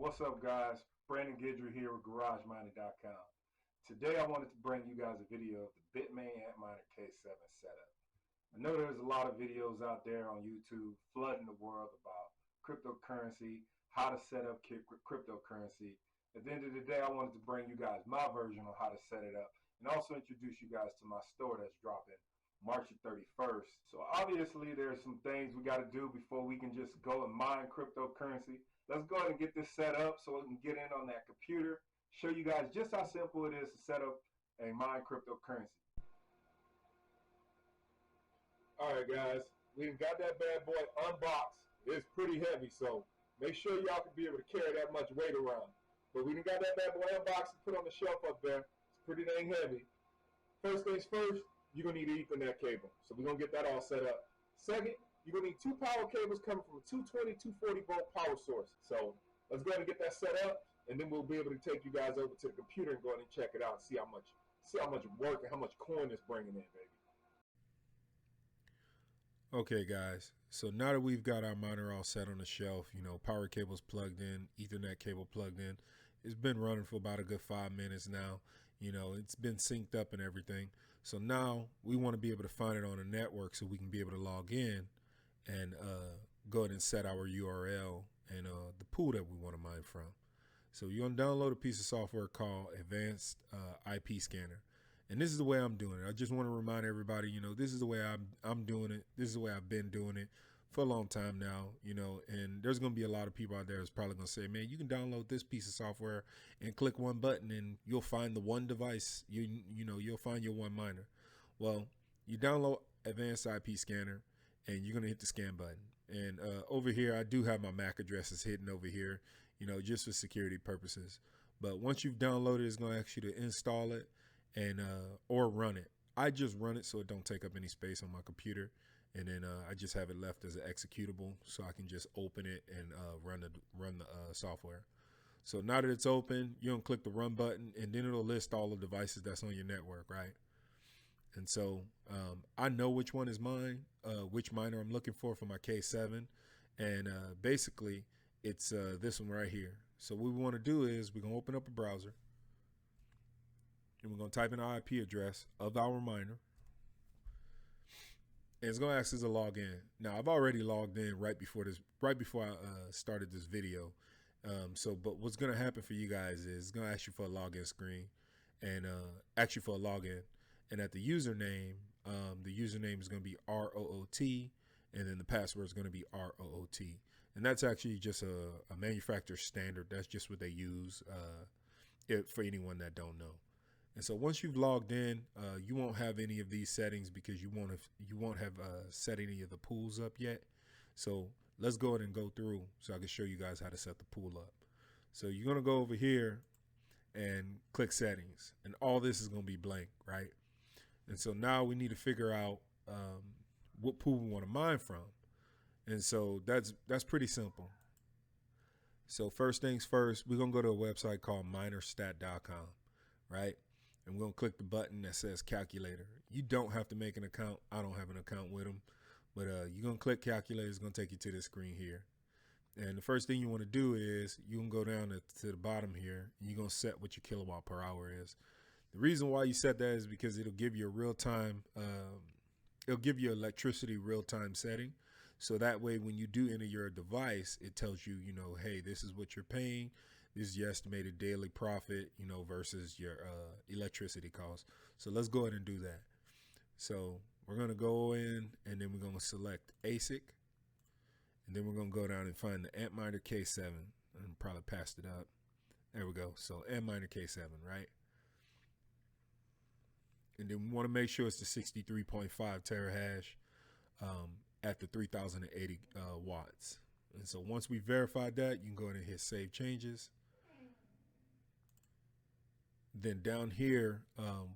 What's up, guys? Brandon Gidry here with GarageMining.com. Today I wanted to bring you guys a video of the Bitmain Antminer K7 setup. I know there's a lot of videos out there on YouTube flooding the world about cryptocurrency, how to set up cryptocurrency. At the end of the day, I wanted to bring you guys my version on how to set it up and also introduce you guys to my store that's dropping March 31st. So obviously there's some things we got to do before we can just go and mine cryptocurrency. Let's go ahead and get this set up so we can get in on that computer, show you guys just how simple it is to set up and mine cryptocurrency. All right, guys, we got that bad boy unboxed. It's pretty heavy, so make sure y'all can be able to carry that much weight around. But we got that bad boy unboxed and put on the shelf up there. It's pretty dang heavy. First things first, you're going to need an Ethernet cable. So we're going to get that all set up. Second, you're going to need two power cables coming from a 220, 240 volt power source. So let's go ahead and get that set up, and then we'll be able to take you guys over to the computer and go ahead and check it out and see how much work and how much coin it's bringing in, baby. Okay, guys, so now that we've got our miner all set on the shelf, power cables plugged in, Ethernet cable plugged in, it's been running for about a good 5 minutes now. It's been synced up and everything. So now we want to be able to find it on a network so we can be able to log in and go ahead and set our URL and the pool that we want to mine from. So you're going to download a piece of software called Advanced IP Scanner. And this is the way I'm doing it. I just want to remind everybody, this is the way I'm doing it. This is the way I've been doing it for a long time now, and there's going to be a lot of people out there that's probably going to say, man, you can download this piece of software and click one button and you'll find the one device, you'll find your one miner. Well, you download Advanced IP Scanner and you're going to hit the scan button. And over here, I do have my MAC addresses hidden over here, just for security purposes. But once you've downloaded it, it's going to ask you to install it and or run it. I just run it so it don't take up any space on my computer, and then I just have it left as an executable so I can just open it and run the software. So now that it's open, you're gonna click the run button, and then it'll list all the devices that's on your network, right? And so I know which one is mine, which miner I'm looking for my K7, and basically it's this one right here. So what we want to do is we're gonna open up a browser. And we're going to type in our IP address of our miner. And it's going to ask us to log in. Now, I've already logged in right before I started this video. But what's going to happen for you guys is it's going to ask you for a login screen and ask you for a login. And at the username is going to be ROOT, and then the password is going to be ROOT. And that's actually just a manufacturer standard. That's just what they use for anyone that don't know. And so once you've logged in, you won't have any of these settings because you won't have set any of the pools up yet. So let's go ahead and go through so I can show you guys how to set the pool up. So you're going to go over here and click settings, and all this is going to be blank, right? And so now we need to figure out what pool we want to mine from. And so that's pretty simple. So first things first, we're going to go to a website called minerstat.com, right? And we're going to click the button that says calculator. You don't have to make an account. I don't have an account with them. But you're going to click calculator. It's going to take you to this screen here. And the first thing you want to do is you can go down to the bottom here. And you're going to set what your kilowatt per hour is. The reason why you set that is because it'll give you a real-time, it'll give you electricity real-time setting. So that way, when you do enter your device, it tells you, hey, this is what you're paying. This is your estimated daily profit, versus your electricity cost. So let's go ahead and do that. So we're going to go in, and then we're going to select Asic. And then we're going to go down and find the Antminer K7. And probably passed it up. There we go. So Antminer K7, right? And then we want to make sure it's the 63.5 terahash at the 3080 watts. And so once we verified that, you can go ahead and hit save changes. Then down here,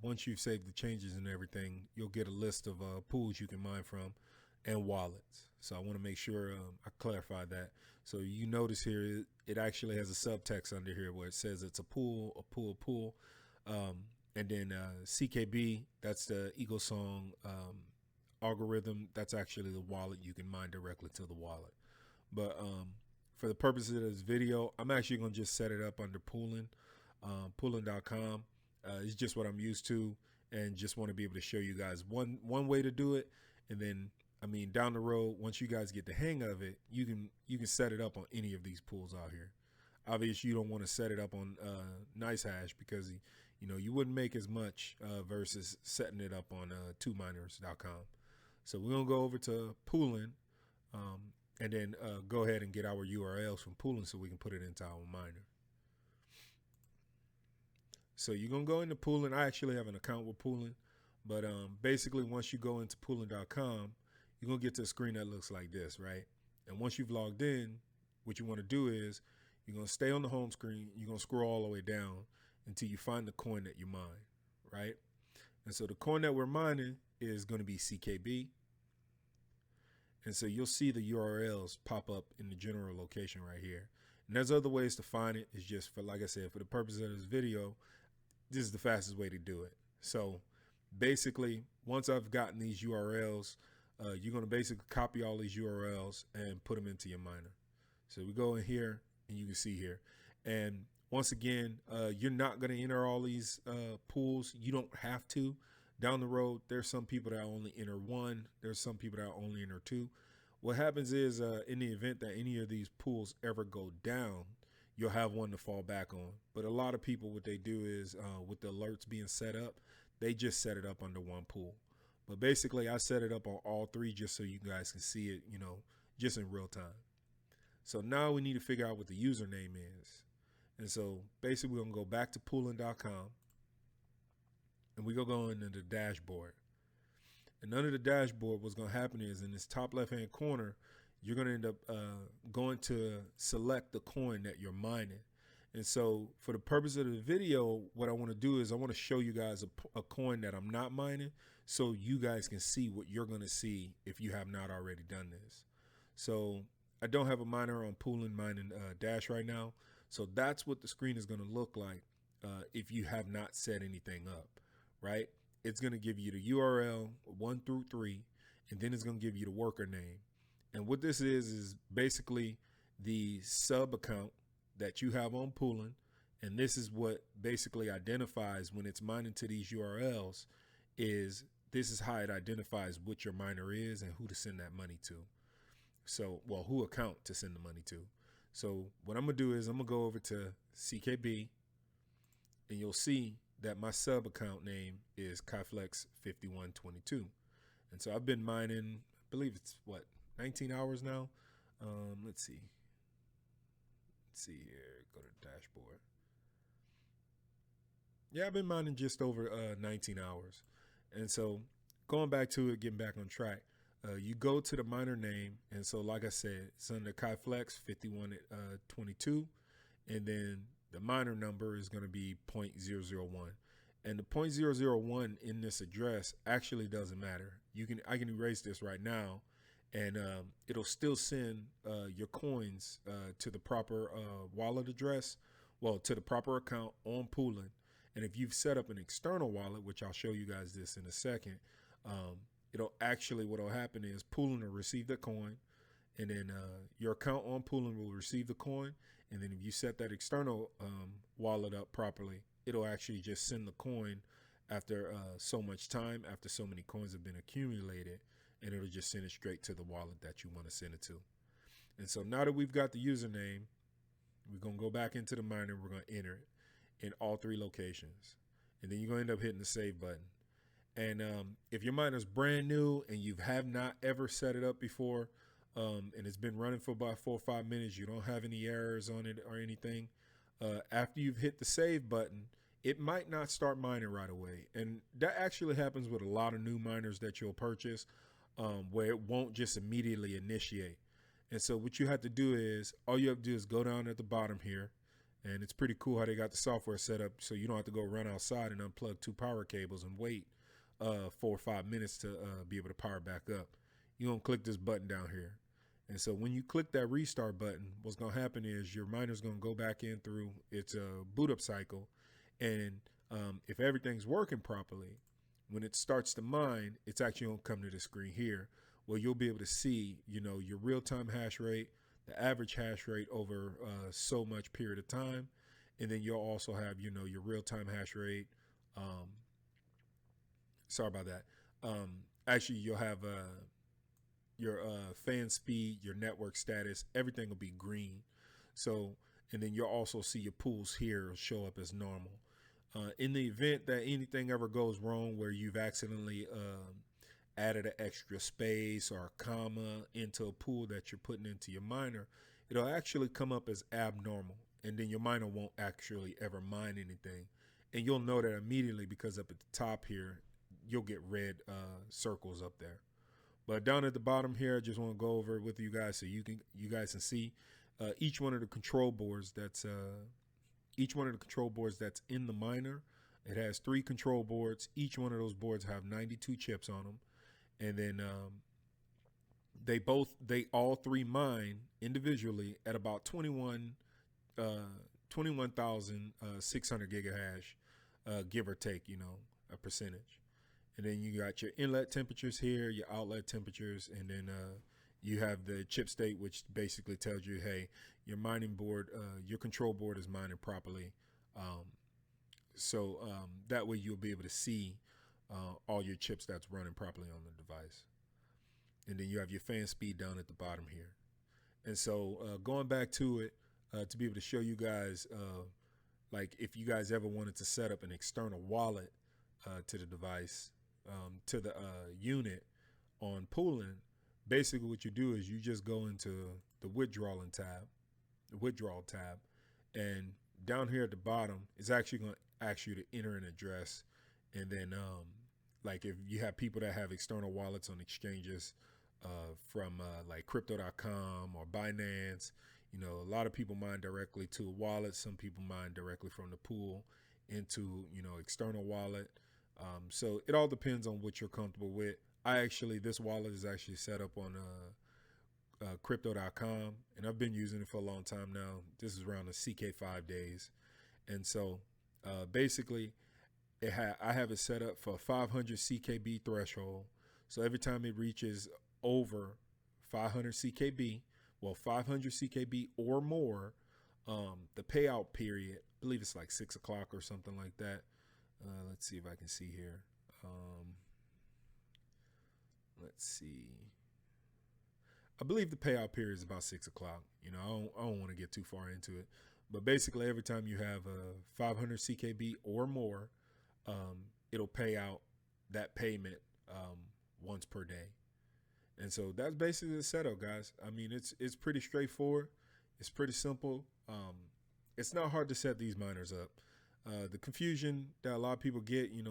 once you've saved the changes and everything, you'll get a list of pools you can mine from and wallets. So I want to make sure I clarify that. So you notice here, it actually has a subtext under here where it says it's a pool. And then CKB, that's the EagleSong algorithm. That's actually the wallet. You can mine directly to the wallet. But for the purposes of this video, I'm actually going to just set it up under pooling, pooling.com. It's just what I'm used to, and just want to be able to show you guys one way to do it. And then, I mean, down the road, once you guys get the hang of it, you can set it up on any of these pools out here. Obviously, you don't want to set it up on NiceHash because you wouldn't make as much versus setting it up on 2miners.com. So we're gonna go over to pooling, and then go ahead and get our URLs from pooling so we can put it into our miner. So you're gonna go into pooling. I actually have an account with pooling, but basically once you go into pooling.com, you're gonna get to a screen that looks like this, right? And once you've logged in, what you want to do is you're gonna stay on the home screen. You're gonna scroll all the way down until you find the coin that you mine, right? And so the coin that we're mining is going to be CKB. And so you'll see the URLs pop up in the general location right here. And there's other ways to find it. It's just for, like I said, for the purpose of this video, this is the fastest way to do it. So basically, once I've gotten these URLs, you're going to basically copy all these URLs and put them into your miner. So we go in here and you can see here. And once again, you're not going to enter all these pools. You don't have to. Down the road, there's some people that only enter one. There's some people that only enter two. What happens is in the event that any of these pools ever go down, you'll have one to fall back on. But a lot of people, what they do is with the alerts being set up, they just set it up under one pool. But basically, I set it up on all three just so you guys can see it, just in real time. So now we need to figure out what the username is. And so basically, we're going to go back to pooling.com. And we're going to go into the dashboard. And under the dashboard, what's going to happen is in this top left-hand corner, you're going to end up going to select the coin that you're mining. And so for the purpose of the video, what I want to do is I want to show you guys a coin that I'm not mining so you guys can see what you're going to see if you have not already done this. So I don't have a miner on pooling mining dash right now. So that's what the screen is going to look like if you have not set anything up, right? It's going to give you the URL 1 through 3, and then it's going to give you the worker name. And what this is basically the sub account that you have on pooling. And this is what basically identifies when it's mining to these URLs is this is how it identifies what your miner is and who to send that money to. So, well, who account to send the money to. So what I'm going to do is I'm going to go over to CKB, and you'll see that my sub account name is KaiFlex5122. And so I've been mining, I believe it's 19 hours now. Let's see here, go to dashboard. Yeah, I've been mining just over 19 hours. And so going back to it, getting back on track, you go to the miner name. And so, like I said, it's under KaiFlex5122. And then the miner number is going to be 0.001. And the 0.001 in this address actually doesn't matter. I can erase this right now, and it'll still send your coins to the proper wallet address, well, to the proper account on pooling. And if you've set up an external wallet, which I'll show you guys this in a second, what'll happen is pooling will receive the coin, and then your account on pooling will receive the coin. And then if you set that external wallet up properly, it'll actually just send the coin after so much time, after so many coins have been accumulated, and it'll just send it straight to the wallet that you want to send it to. And so now that we've got the username, we're going to go back into the miner. We're going to enter it in all three locations. And then you're going to end up hitting the save button. And if your miner's brand new and you have not ever set it up before, and it's been running for about 4 or 5 minutes, you don't have any errors on it or anything, after you've hit the save button, it might not start mining right away. And that actually happens with a lot of new miners that you'll purchase, where it won't just immediately initiate. And so what you have to do is, all you have to do is go down at the bottom here. And it's pretty cool how they got the software set up so you don't have to go run outside and unplug 2 power cables and wait 4 or 5 minutes to be able to power back up. You're going to click this button down here. And so when you click that restart button, what's going to happen is your miner's going to go back in through its boot up cycle. And if everything's working properly, when it starts to mine, it's actually going to come to the screen here where you'll be able to see, your real-time hash rate, the average hash rate over so much period of time, and then you'll also have your real time hash rate. Um, Sorry about that. Actually, you'll have your fan speed, your network status, everything will be green. So, and then you'll also see your pools here show up as normal. In the event that anything ever goes wrong where you've accidentally added an extra space or a comma into a pool that you're putting into your miner, it'll actually come up as abnormal. And then your miner won't actually ever mine anything. And you'll know that immediately because up at the top here, you'll get red circles up there. But down at the bottom here, I just want to go over it with you guys so you guys can see each one of the control boards that's in the miner. It has 3 control boards. Each one of those boards have 92 chips on them, and then they all 3 mine individually at about 21,600 gigahash, give or take, a percentage. And then you got your inlet temperatures here, your outlet temperatures, and then you have the chip state, which basically tells you, hey, your mining board, your control board is mining properly. So that way you'll be able to see all your chips that's running properly on the device. And then you have your fan speed down at the bottom here. And so going back to it, to be able to show you guys, like if you guys ever wanted to set up an external wallet to the device, to the unit on pooling, basically what you do is you just go into the withdrawal tab, and down here at the bottom is actually going to ask you to enter an address. And then like if you have people that have external wallets on exchanges from like crypto.com or Binance, a lot of people mine directly to a wallet. Some people mine directly from the pool into external wallet. So it all depends on what you're comfortable with. This wallet is actually set up on crypto.com, and I've been using it for a long time now. This is around the CK5 days. And so basically I have it set up for 500 CKB threshold. So every time it reaches over 500 CKB, 500 CKB or more, the payout period, I believe it's like 6 o'clock or something like that. Let's see if I can see here. Let's see. I believe the payout period is about 6 o'clock. I don't want to get too far into it. But basically, every time you have a 500 CKB or more, it'll pay out that payment once per day. And so that's basically the setup, guys. I mean, it's pretty straightforward. It's pretty simple. It's not hard to set these miners up. The confusion that a lot of people get, you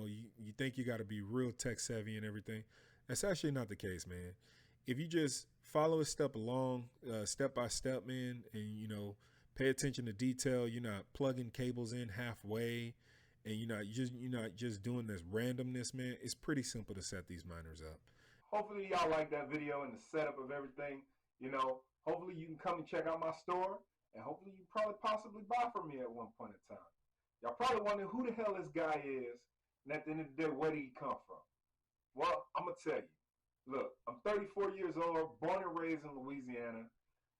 think you got to be real tech savvy and everything. That's actually not the case, man. If you just follow a step along, step by step, man, and, pay attention to detail, you're not plugging cables in halfway, and you're not just doing this randomness, man. It's pretty simple to set these miners up. Hopefully y'all like that video and the setup of everything. Hopefully you can come and check out my store, and hopefully you probably possibly buy from me at one point in time. Y'all probably wondering who the hell this guy is, and at the end of the day, where did he come from? Well, I'm going to tell you. Look, I'm 34 years old, born and raised in Louisiana.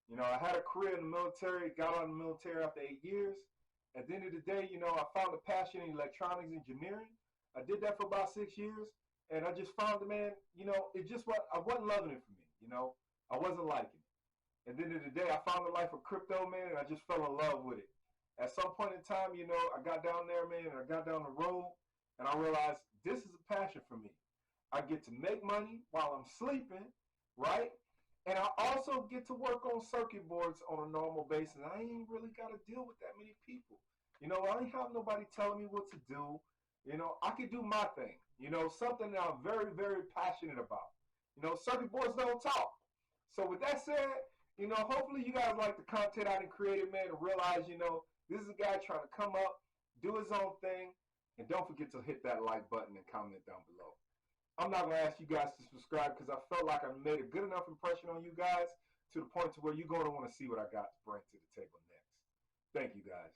I had a career in the military, got out of the military after 8 years. At the end of the day, I found a passion in electronics engineering. I did that for about 6 years, and I just found it, man, I wasn't loving it for me, I wasn't liking it. At the end of the day, I found the life of crypto, man, and I just fell in love with it. At some point in time, I got down there, man, and I got down the road, and I realized this is a passion for me. I get to make money while I'm sleeping, right? And I also get to work on circuit boards on a normal basis. I ain't really got to deal with that many people. I ain't have nobody telling me what to do. I can do my thing. Something that I'm very, very passionate about. Circuit boards don't talk. So with that said, hopefully you guys like the content I done created, man, and realize, this is a guy trying to come up, do his own thing, and don't forget to hit that like button and comment down below. I'm not going to ask you guys to subscribe because I felt like I made a good enough impression on you guys to the point to where you're going to want to see what I got to bring to the table next. Thank you, guys.